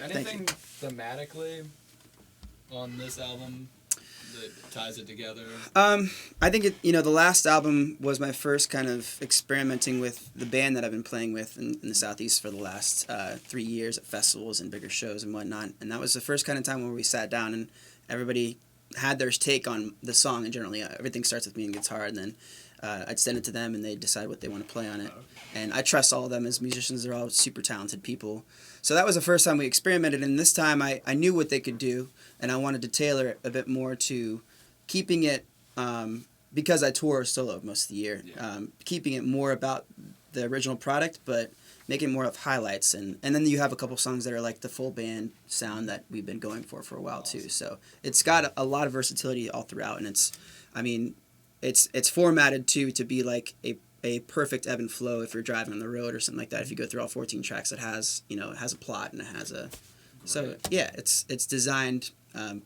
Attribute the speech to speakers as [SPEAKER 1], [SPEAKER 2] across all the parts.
[SPEAKER 1] Anything thematically on this album that ties it together?
[SPEAKER 2] I think the last album was my first kind of experimenting with the band that I've been playing with in the Southeast for the last 3 years at festivals and bigger shows and whatnot. And that was the first kind of time where we sat down and everybody had their take on the song. And generally, everything starts with me and guitar, and then I'd send it to them and they decide what they want to play on it. And I trust all of them as musicians. They're all super talented people. So that was the first time we experimented, and this time I knew what they could do, and I wanted to tailor it a bit more to keeping it, because I tour solo most of the year, keeping it more about the original product, but making more of highlights. And then you have a couple songs that are like the full band sound that we've been going for a while too. So it's got a lot of versatility all throughout, and it's formatted too to be like a perfect ebb and flow if you're driving on the road or something like that. If you go through all 14 tracks, it has a plot and it has a... So yeah, it's designed... I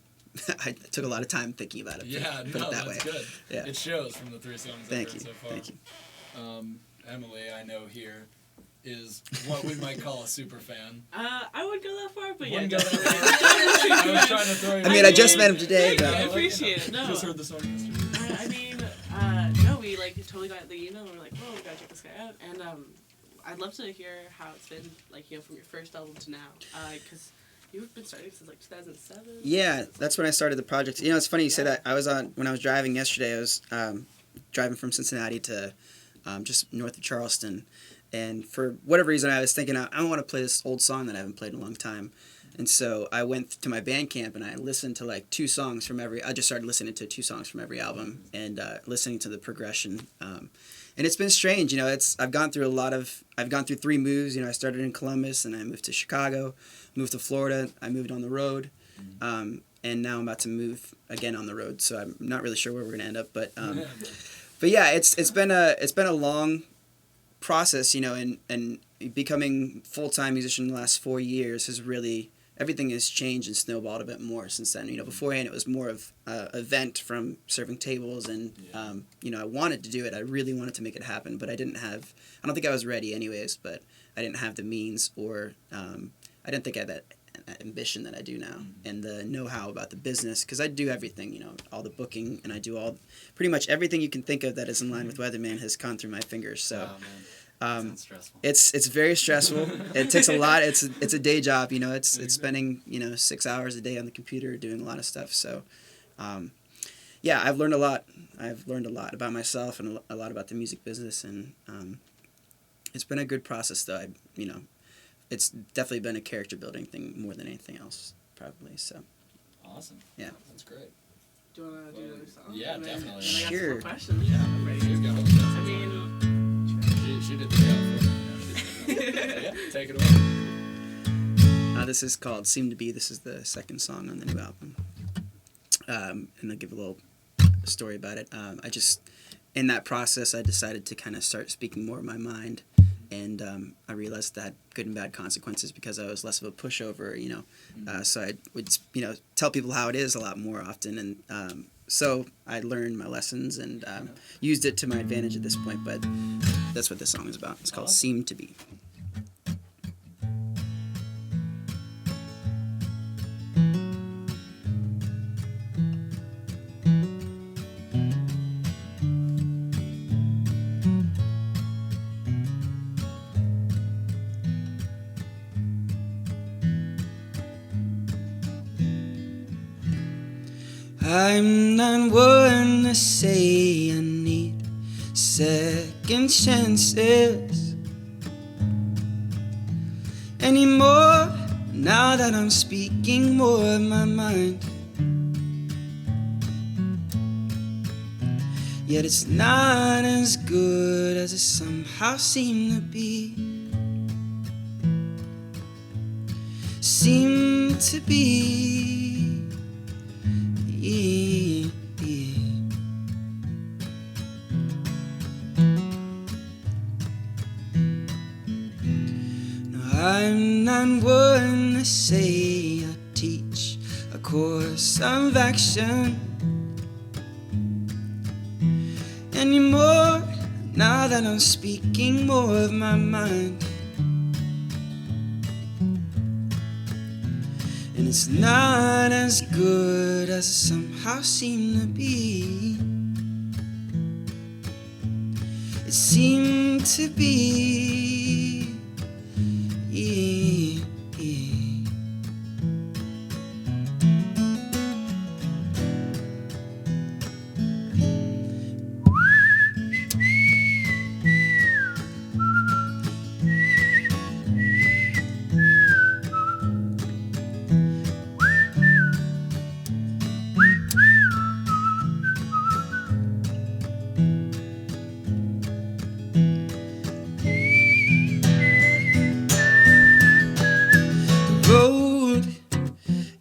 [SPEAKER 2] took a lot of time thinking about it.
[SPEAKER 1] Yeah,
[SPEAKER 2] put it that
[SPEAKER 1] that's
[SPEAKER 2] way.
[SPEAKER 1] Good.
[SPEAKER 2] Yeah.
[SPEAKER 1] It shows from the 3 songs I've heard so far.
[SPEAKER 2] Thank you.
[SPEAKER 1] Emily, I know here, is what we might call a super fan.
[SPEAKER 3] I wouldn't go that far, but yeah.
[SPEAKER 1] Wouldn't go that far. I was trying to throw you.
[SPEAKER 2] I just met him today.
[SPEAKER 3] I appreciate it. No.
[SPEAKER 1] Just heard the song yesterday.
[SPEAKER 3] No, we totally got the email and we're like, oh, we gotta check this guy out. And I'd love to hear how it's been, from your first album to now, because you've been starting since 2007.
[SPEAKER 2] Yeah, that's when I started the project. It's funny you say that. When I was driving yesterday, I was driving from Cincinnati to just north of Charleston, and for whatever reason, I was thinking I want to play this old song that I haven't played in a long time. And so I went to my Bandcamp and I listened to 2 songs from every... I just started listening to 2 songs from every album and listening to the progression. And it's been strange, I've gone through 3 moves. I started in Columbus and I moved to Chicago, moved to Florida, I moved on the road, and now I'm about to move again on the road. So I'm not really sure where we're gonna end up, but yeah, it's been a long process, and becoming full-time musician in the last 4 years has really... Everything has changed and snowballed a bit more since then. Beforehand it was more of an event from serving tables, and I wanted to do it. I really wanted to make it happen, but I don't think I was ready anyways, but I didn't have the means, or I didn't think I had that ambition that I do now, and the know-how about the business, because I do everything, all the booking, and I do pretty much everything you can think of that is in line with Whetherman has gone through my fingers, so...
[SPEAKER 1] Sounds stressful.
[SPEAKER 2] It's very stressful. It takes a lot. It's a day job. It's spending 6 hours a day on the computer doing a lot of stuff. So, yeah, I've learned a lot. I've learned a lot about myself and a lot about the music business, and it's been a good process. Though it's definitely been a character building thing more than anything else, probably. So.
[SPEAKER 1] Awesome.
[SPEAKER 2] Yeah.
[SPEAKER 1] That's great.
[SPEAKER 3] Do you want to do another song?
[SPEAKER 1] Yeah, definitely.
[SPEAKER 2] Sure.
[SPEAKER 3] I got some questions. Yeah, I'm ready.
[SPEAKER 1] She's got all the questions. She did the job for it. Yeah, take it away.
[SPEAKER 2] This is called Seem to Be. This is the second song on the new album. And I'll give a little story about it. In that process, I decided to kind of start speaking more of my mind. And I realized that had good and bad consequences because I was less of a pushover, So I would, tell people how it is a lot more often. And so I learned my lessons and used it to my advantage at this point. But that's what this song is about. It's called Seem to Be. I'm not one to say I need second chances anymore, now that I'm speaking more of my mind. Yet it's not as good as it somehow seemed to be. Seem to be. No, I'm not one to say I teach a course of action anymore, now that I'm speaking more of my mind. And it's not as good as it somehow seemed to be. It seemed to be.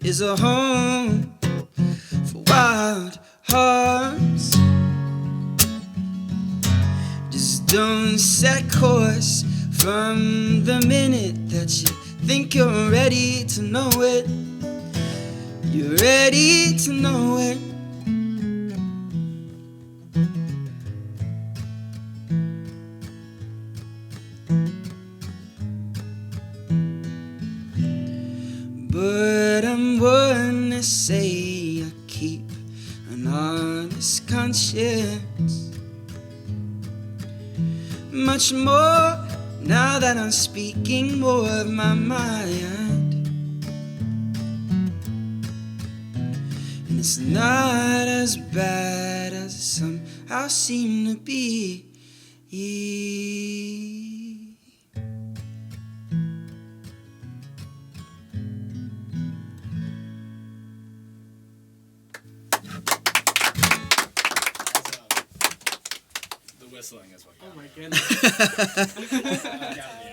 [SPEAKER 2] Is a home for wild hearts. Just don't set course from the minute that you think you're ready to know it. You're ready to know it. But I'm one to say I keep an honest conscience. Much more now that I'm speaking more of my mind. And it's not as bad as it somehow seemed to be.
[SPEAKER 1] Whistling is what got
[SPEAKER 3] Oh my
[SPEAKER 1] me.
[SPEAKER 3] goodness.
[SPEAKER 1] Got me.